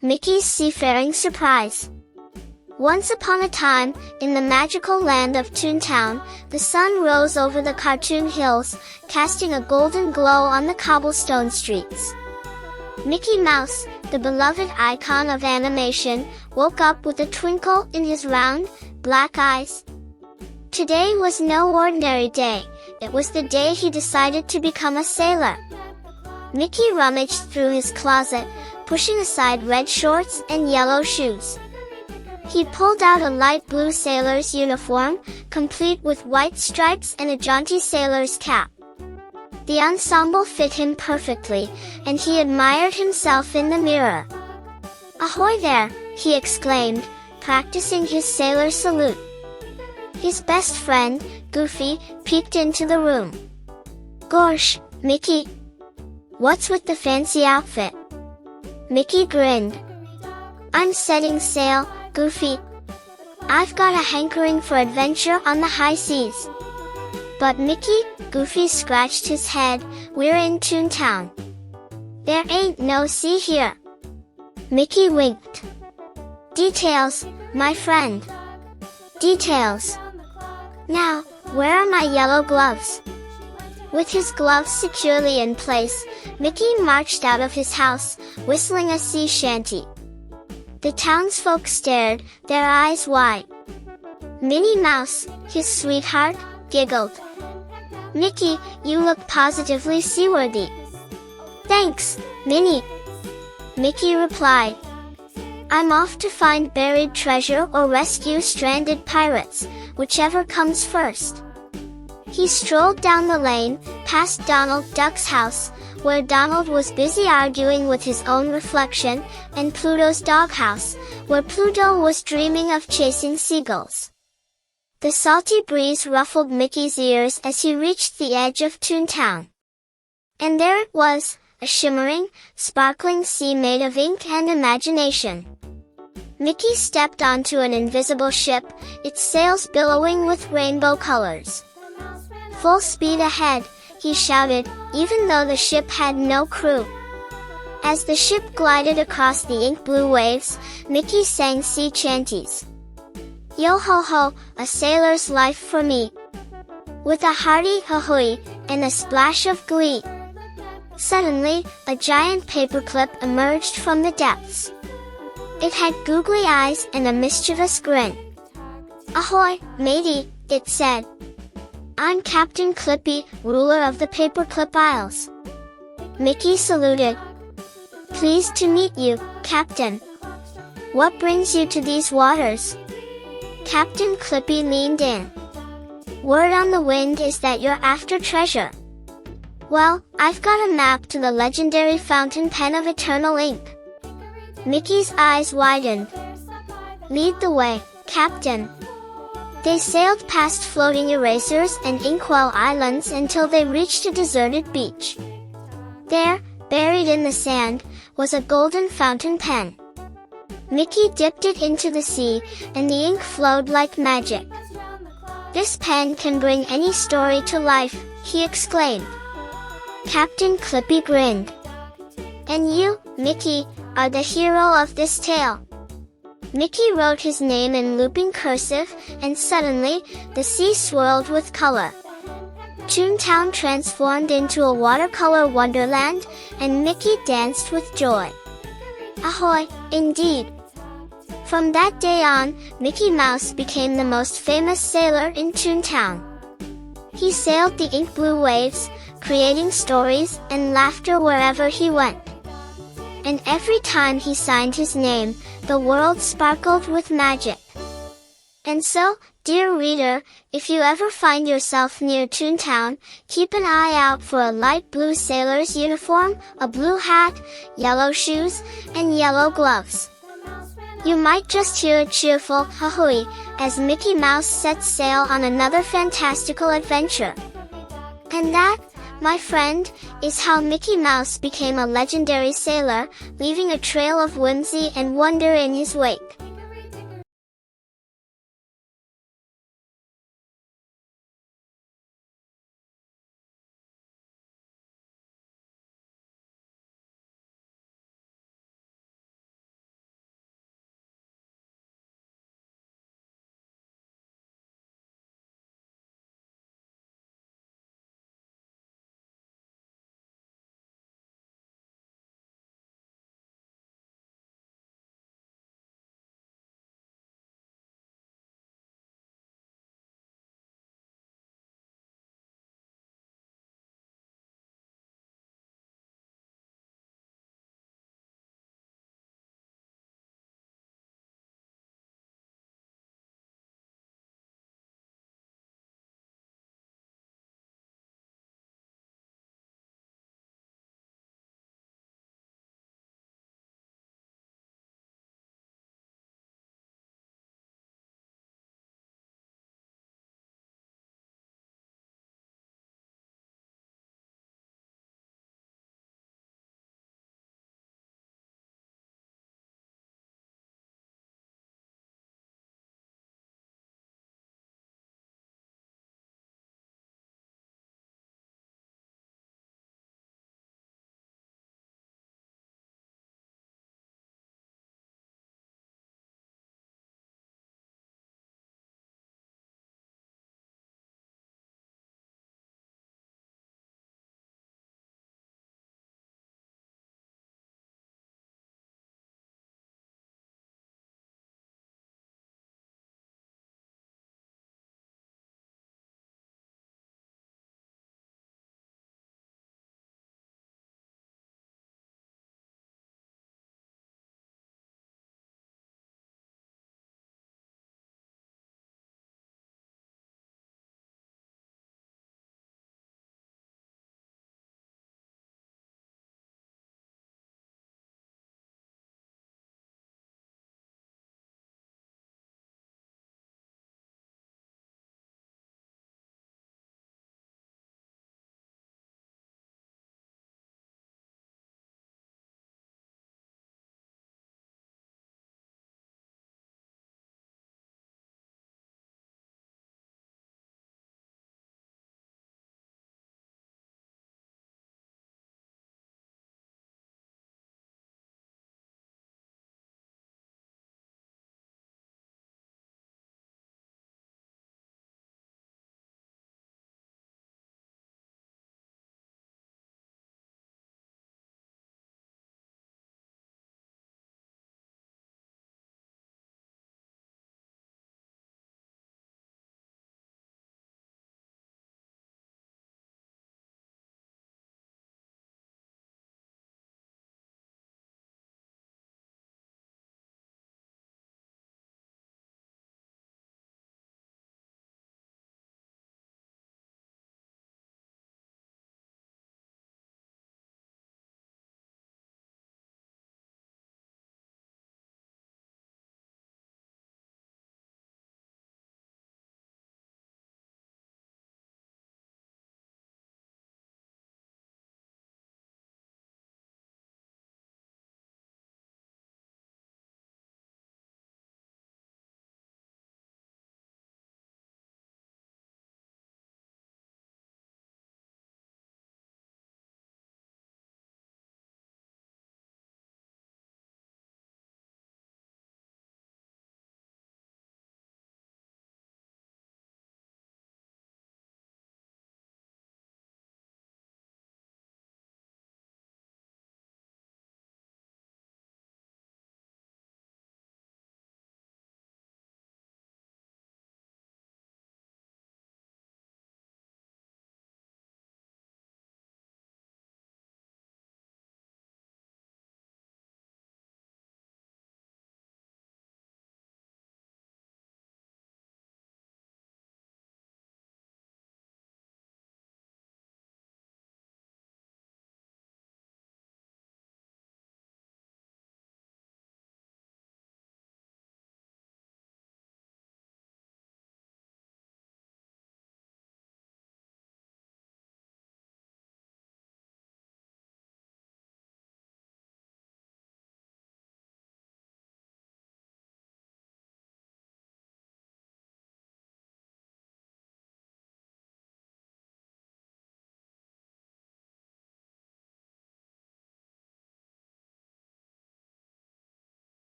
Mickey's Seafaring Surprise. Once upon a time, in the magical land of Toontown, the sun rose over the cartoon hills, casting a golden glow on the cobblestone streets. Mickey Mouse, the beloved icon of animation, woke up with a twinkle in his round, black eyes. Today was no ordinary day. It was the day he decided to become a sailor. Mickey rummaged through his closet, pushing aside red shorts and yellow shoes. He pulled out a light blue sailor's uniform, complete with white stripes and a jaunty sailor's cap. The ensemble fit him perfectly, and he admired himself in the mirror. "Ahoy there!" he exclaimed, practicing his sailor salute. His best friend, Goofy, peeked into the room. "Gawrsh, Mickey! What's with the fancy outfit?" Mickey grinned. "I'm setting sail, Goofy. I've got a hankering for adventure on the high seas." "But Mickey," Goofy scratched his head, "we're in Toontown. There ain't no sea here." Mickey winked. "Details, my friend. Details. Now, where are my yellow gloves?" With his gloves securely in place, Mickey marched out of his house, whistling a sea shanty. The townsfolk stared, their eyes wide. Minnie Mouse, his sweetheart, giggled. "Mickey, you look positively seaworthy." "Thanks, Minnie," Mickey replied. "I'm off to find buried treasure or rescue stranded pirates, whichever comes first." He strolled down the lane, past Donald Duck's house, where Donald was busy arguing with his own reflection, and Pluto's doghouse, where Pluto was dreaming of chasing seagulls. The salty breeze ruffled Mickey's ears as he reached the edge of Toontown. And there it was, a shimmering, sparkling sea made of ink and imagination. Mickey stepped onto an invisible ship, its sails billowing with rainbow colors. "Full speed ahead," he shouted, even though the ship had no crew. As the ship glided across the ink-blue waves, Mickey sang sea chanties. "Yo-ho-ho, a sailor's life for me," with a hearty ahoy and a splash of glee. Suddenly, a giant paperclip emerged from the depths. It had googly eyes and a mischievous grin. "Ahoy, matey," it said. "I'm Captain Clippy, ruler of the Paperclip Isles." Mickey saluted. "Pleased to meet you, Captain. What brings you to these waters?" Captain Clippy leaned in. "Word on the wind is that you're after treasure." "Well, I've got a map to the legendary fountain pen of eternal ink." Mickey's eyes widened. "Lead the way, Captain." They sailed past floating erasers and inkwell islands until they reached a deserted beach. There, buried in the sand, was a golden fountain pen. Mickey dipped it into the sea, and the ink flowed like magic. "This pen can bring any story to life," he exclaimed. Captain Clippy grinned. "And you, Mickey, are the hero of this tale." Mickey wrote his name in looping cursive, and suddenly, the sea swirled with color. Toontown transformed into a watercolor wonderland, and Mickey danced with joy. Ahoy, indeed! From that day on, Mickey Mouse became the most famous sailor in Toontown. He sailed the ink-blue waves, creating stories and laughter wherever he went. And every time he signed his name, the world sparkled with magic. And so, dear reader, if you ever find yourself near Toontown, keep an eye out for a light blue sailor's uniform, a blue hat, yellow shoes, and yellow gloves. You might just hear a cheerful ahoy as Mickey Mouse sets sail on another fantastical adventure. And that, my friend, is how Mickey Mouse became a legendary sailor, leaving a trail of whimsy and wonder in his wake.